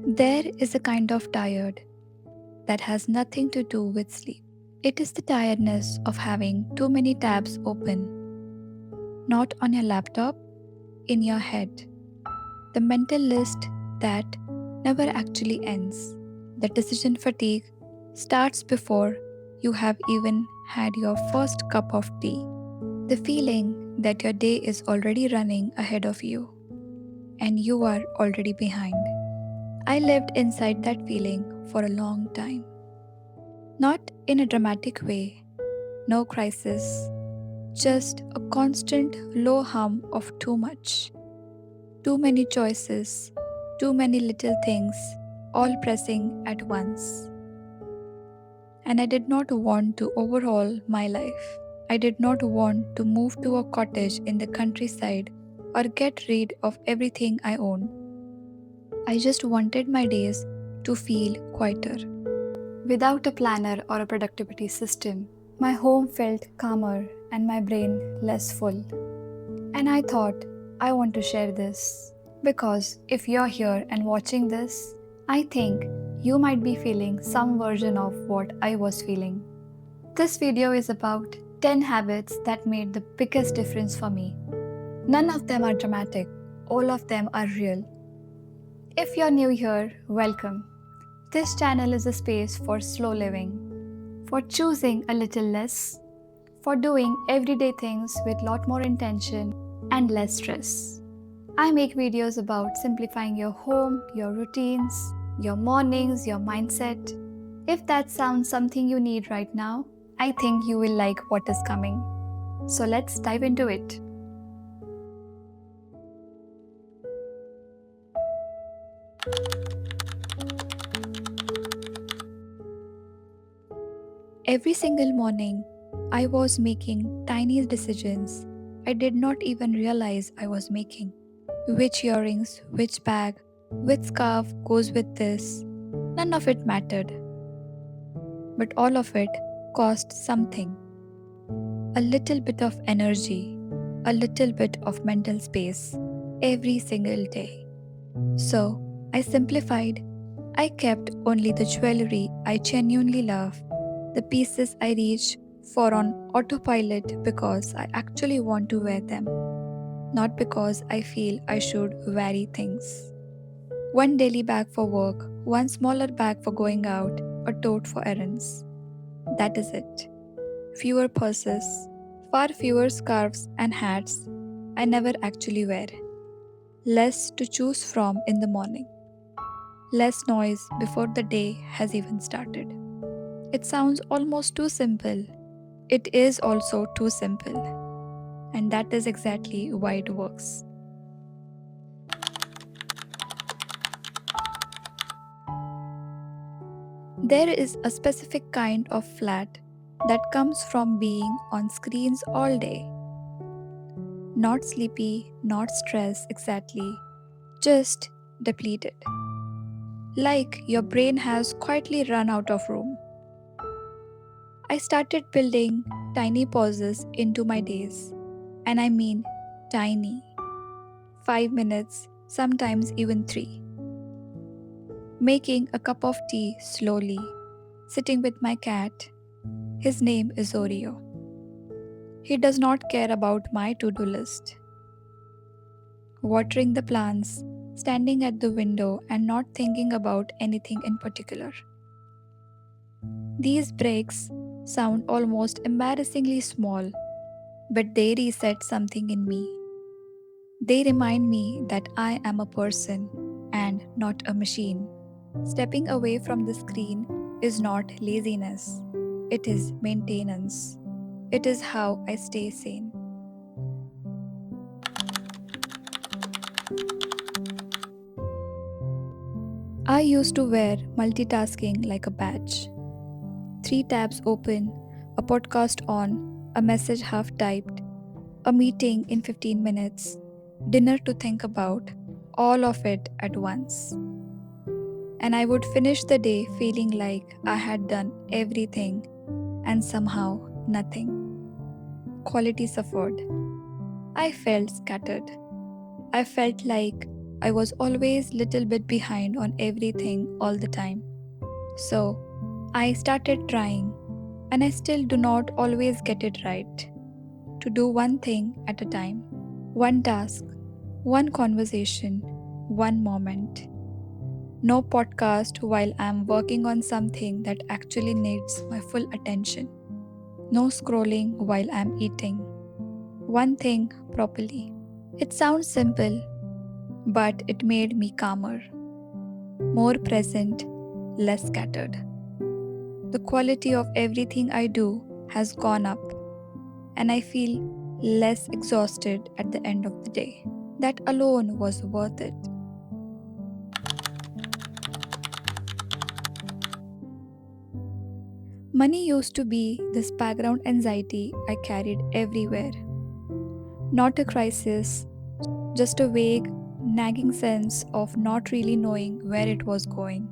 There is a kind of tired that has nothing to do with sleep. It is the tiredness of having too many tabs open, not on your laptop, in your head. The mental list that never actually ends. The decision fatigue starts before you have even had your first cup of tea. The feeling that your day is already running ahead of you and you are already behind. I lived inside that feeling for a long time. Not in a dramatic way, no crisis, just a constant low hum of too much. Too many choices, too many little things, all pressing at once. And I did not want to overhaul my life. I did not want to move to a cottage in the countryside or get rid of everything I own. I just wanted my days to feel quieter. Without a planner or a productivity system, my home felt calmer and my brain less full. And I thought, I want to share this. Because if you're here and watching this, I think you might be feeling some version of what I was feeling. This video is about 10 habits that made the biggest difference for me. None of them are dramatic, all of them are real. If you're new here, welcome. This channel is a space for slow living, for choosing a little less, for doing everyday things with lot more intention and less stress. I make videos about simplifying your home, your routines, your mornings, your mindset. If that sounds something you need right now, I think you will like what is coming. So let's dive into it. Every single morning, I was making tiny decisions I did not even realize I was making. Which earrings, which bag, which scarf goes with this. None of it mattered. But all of it cost something. A little bit of energy, a little bit of mental space, every single day. So, I simplified. I kept only the jewelry I genuinely love, the pieces I reach for on autopilot because I actually want to wear them, not because I feel I should vary things. One daily bag for work, one smaller bag for going out, a tote for errands. That is it. Fewer purses, far fewer scarves and hats I never actually wear. Less to choose from in the morning. Less noise before the day has even started. It sounds almost too simple. It is also too simple. And that is exactly why it works. There is a specific kind of flat that comes from being on screens all day. Not sleepy, not stressed exactly, just depleted. Like your brain has quietly run out of room. I started building tiny pauses into my days. And I mean tiny. 5 minutes, sometimes even 3. Making a cup of tea slowly, sitting with my cat. His name is Oreo. He does not care about my to-do list. Watering the plants, standing at the window and not thinking about anything in particular. These breaks sound almost embarrassingly small, but they reset something in me. They remind me that I am a person and not a machine. Stepping away from the screen is not laziness, it is maintenance. It is how I stay sane. I used to wear multitasking like a badge. 3 tabs open, a podcast on, a message half typed, a meeting in 15 minutes, dinner to think about, all of it at once. And I would finish the day feeling like I had done everything and somehow nothing. Quality suffered. I felt scattered. I felt like I was always little bit behind on everything all the time. So, I started trying, and I still do not always get it right. To do one thing at a time, one task, one conversation, one moment. No podcast while I'm working on something that actually needs my full attention. No scrolling while I'm eating. One thing properly. It sounds simple, but it made me calmer, more present, less scattered. The quality of everything I do has gone up, and I feel less exhausted at the end of the day. That alone was worth it. Money used to be this background anxiety I carried everywhere. Not a crisis, just a vague, nagging sense of not really knowing where it was going.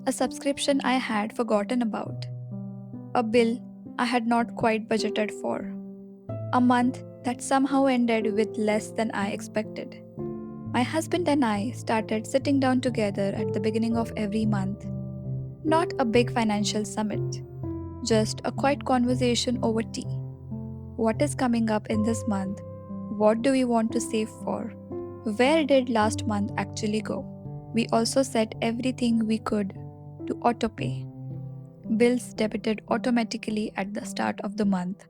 A subscription I had forgotten about. A bill I had not quite budgeted for. A month that somehow ended with less than I expected. My husband and I started sitting down together at the beginning of every month. Not a big financial summit, just a quiet conversation over tea. What is coming up in this month? What do we want to save for? Where did last month actually go? We also set everything we could to autopay. Bills debited automatically at the start of the month.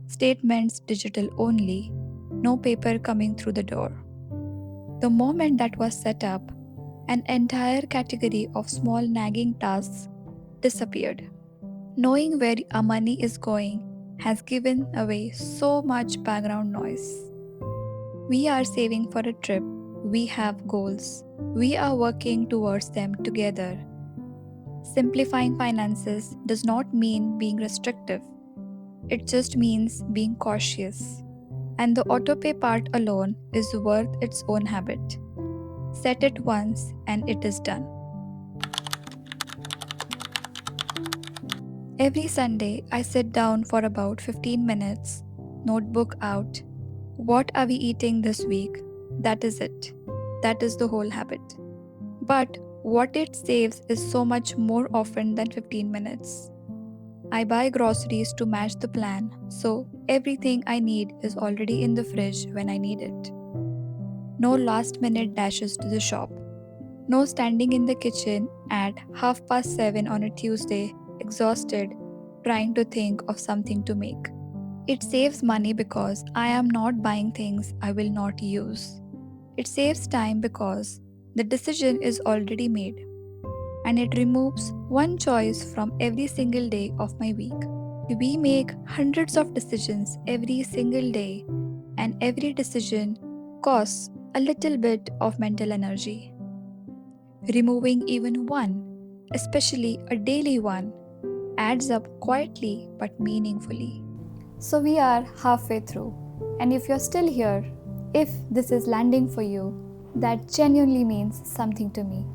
Statements digital only, no paper coming through the door. The moment that was set up, an entire category of small nagging tasks disappeared. Knowing where our money is going has given away so much background noise. We are saving for a trip, we have goals, we are working towards them together. Simplifying finances does not mean being restrictive, it just means being cautious. And the autopay part alone is worth its own habit. Set it once and it is done. Every Sunday, I sit down for about 15 minutes, notebook out. What are we eating this week? That is it. That is the whole habit. But what it saves is so much more often than 15 minutes. I buy groceries to match the plan, so everything I need is already in the fridge when I need it. No last minute dashes to the shop. No standing in the kitchen at 7:30 on a Tuesday, exhausted, trying to think of something to make. It saves money because I am not buying things I will not use. It saves time because the decision is already made, and it removes one choice from every single day of my week. We make hundreds of decisions every single day, and every decision costs a little bit of mental energy. Removing even one, especially a daily one, adds up quietly but meaningfully. So we are halfway through, and if you're still here, if this is landing for you, that genuinely means something to me.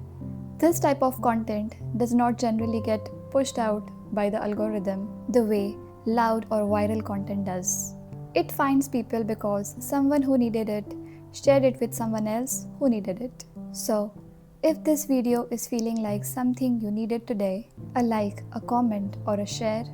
This type of content does not generally get pushed out by the algorithm the way loud or viral content does. It finds people because someone who needed it shared it with someone else who needed it. So, if this video is feeling like something you needed today, a like, a comment, or a share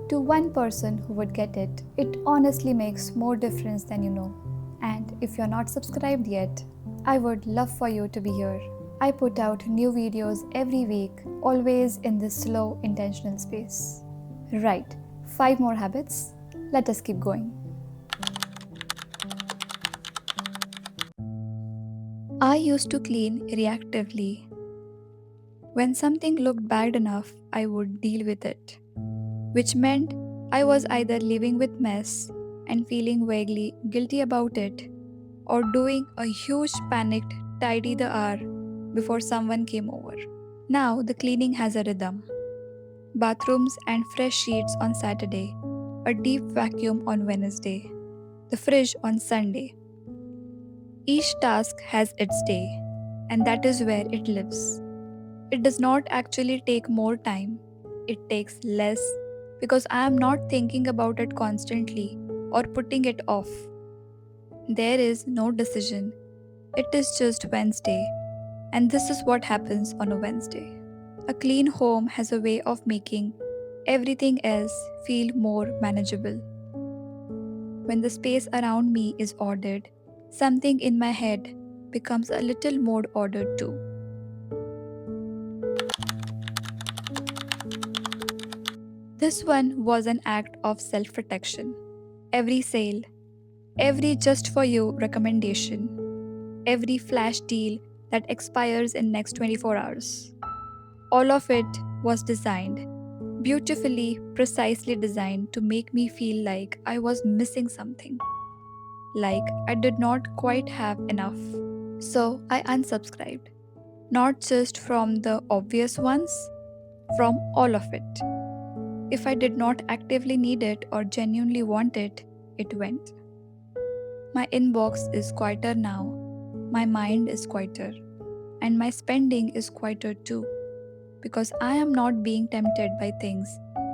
to one person who would get it, it honestly makes more difference than you know. And if you're not subscribed yet, I would love for you to be here. I put out new videos every week, always in this slow, intentional space. Right, 5 more habits. Let us keep going. I used to clean reactively. When something looked bad enough, I would deal with it, which meant I was either living with mess and feeling vaguely guilty about it, or doing a huge panicked tidy the hour before someone came over. Now the cleaning has a rhythm. Bathrooms and fresh sheets on Saturday, a deep vacuum on Wednesday, the fridge on Sunday. Each task has its day, and that is where it lives. It does not actually take more time, it takes less because I am not thinking about it constantly or putting it off. There is no decision, It is just Wednesday, and this is what happens on a Wednesday. A clean home has a way of making everything else feel more manageable. When the space around me is ordered, something in my head becomes a little more ordered too. This one was an act of self protection. Every sale, every just for you recommendation, every flash deal that expires in next 24 hours. All of it was designed, beautifully, precisely designed to make me feel like I was missing something, like I did not quite have enough. So I unsubscribed, not just from the obvious ones, from all of it. If I did not actively need it or genuinely want it, it went. My inbox is quieter now, my mind is quieter, and my spending is quieter too, because I am not being tempted by things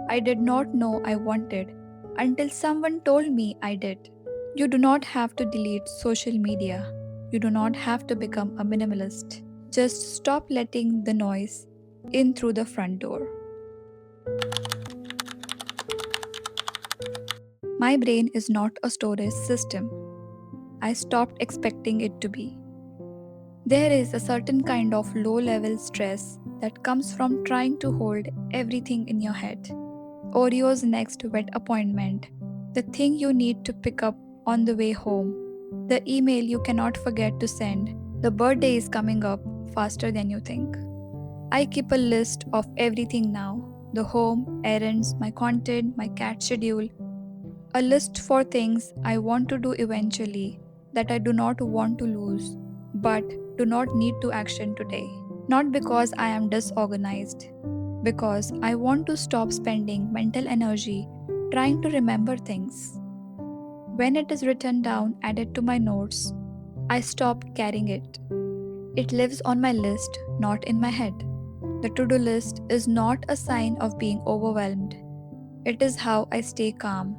I did not know I wanted until someone told me I did. You do not have to delete social media. You do not have to become a minimalist. Just stop letting the noise in through the front door. My brain is not a storage system. I stopped expecting it to be. There is a certain kind of low level stress that comes from trying to hold everything in your head. Oreo's next vet appointment, the thing you need to pick up on the way home, the email you cannot forget to send, the birthday is coming up faster than you think. I keep a list of everything now: the home, errands, my content, my cat schedule, a list for things I want to do eventually that I do not want to lose but do not need to action today. Not because I am disorganized, because I want to stop spending mental energy trying to remember things. When it is written down, added to my notes, I stop carrying it. It lives on my list, not in my head. The to do list is not a sign of being overwhelmed. It is how I stay calm.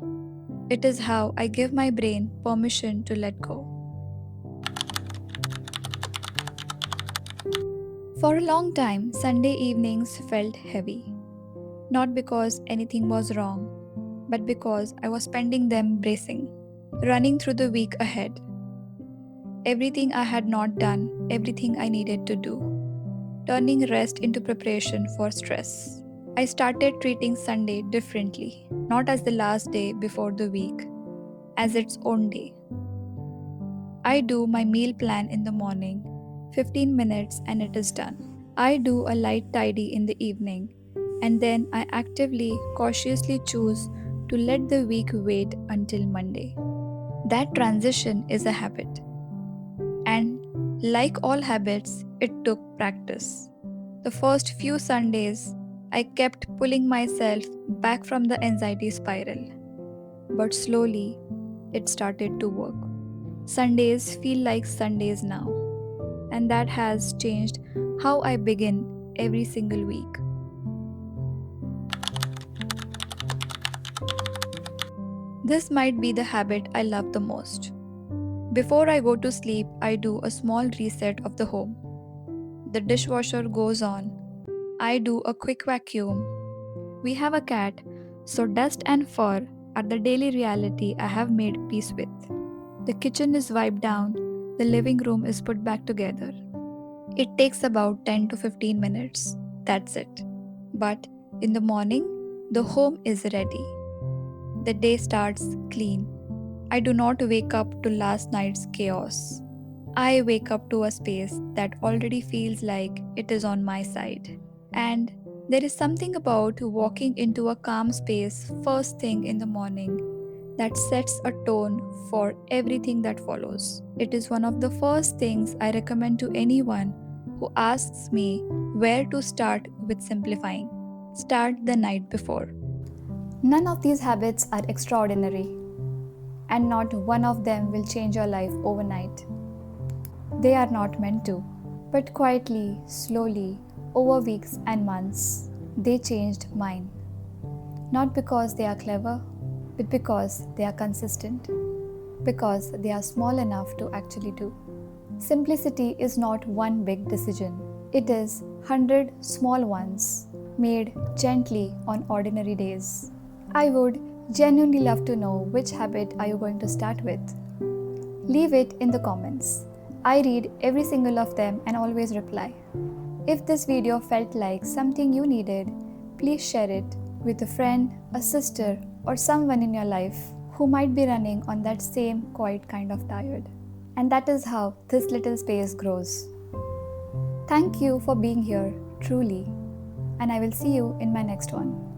It is how I give my brain permission to let go. For a long time, Sunday evenings felt heavy. Not because anything was wrong, but because I was spending them bracing, running through the week ahead. Everything I had not done, everything I needed to do, turning rest into preparation for stress. I started treating Sunday differently, not as the last day before the week, as its own day. I do my meal plan in the morning, 15 minutes and it is done. I do a light tidy in the evening, and then I actively, cautiously choose to let the week wait until Monday. That transition is a habit. And like all habits, it took practice. The first few Sundays, I kept pulling myself back from the anxiety spiral. But slowly, it started to work. Sundays feel like Sundays now, and that has changed how I begin every single week. This might be the habit I love the most. Before I go to sleep, I do a small reset of the home. The dishwasher goes on. I do a quick vacuum. We have a cat, so dust and fur are the daily reality I have made peace with. The kitchen is wiped down, the living room is put back together. It takes about 10 to 15 minutes. That's it. But in the morning, the home is ready. The day starts clean. I do not wake up to last night's chaos. I wake up to a space that already feels like it is on my side. And there is something about walking into a calm space first thing in the morning that sets a tone for everything that follows. It is one of the first things I recommend to anyone who asks me where to start with simplifying. Start the night before. None of these habits are extraordinary, and not one of them will change your life overnight. They are not meant to. But quietly, slowly, over weeks and months, they changed mine. Not because they are clever, but because they are consistent. Because they are small enough to actually do. Simplicity is not one big decision. It is 100 small ones made gently on ordinary days. I would genuinely love to know which habit are you going to start with. Leave it in the comments. I read every single of them and always reply. If this video felt like something you needed, please share it with a friend, a sister, or someone in your life who might be running on that same quiet kind of tired. And that is how this little space grows. Thank you for being here, truly, and I will see you in my next one.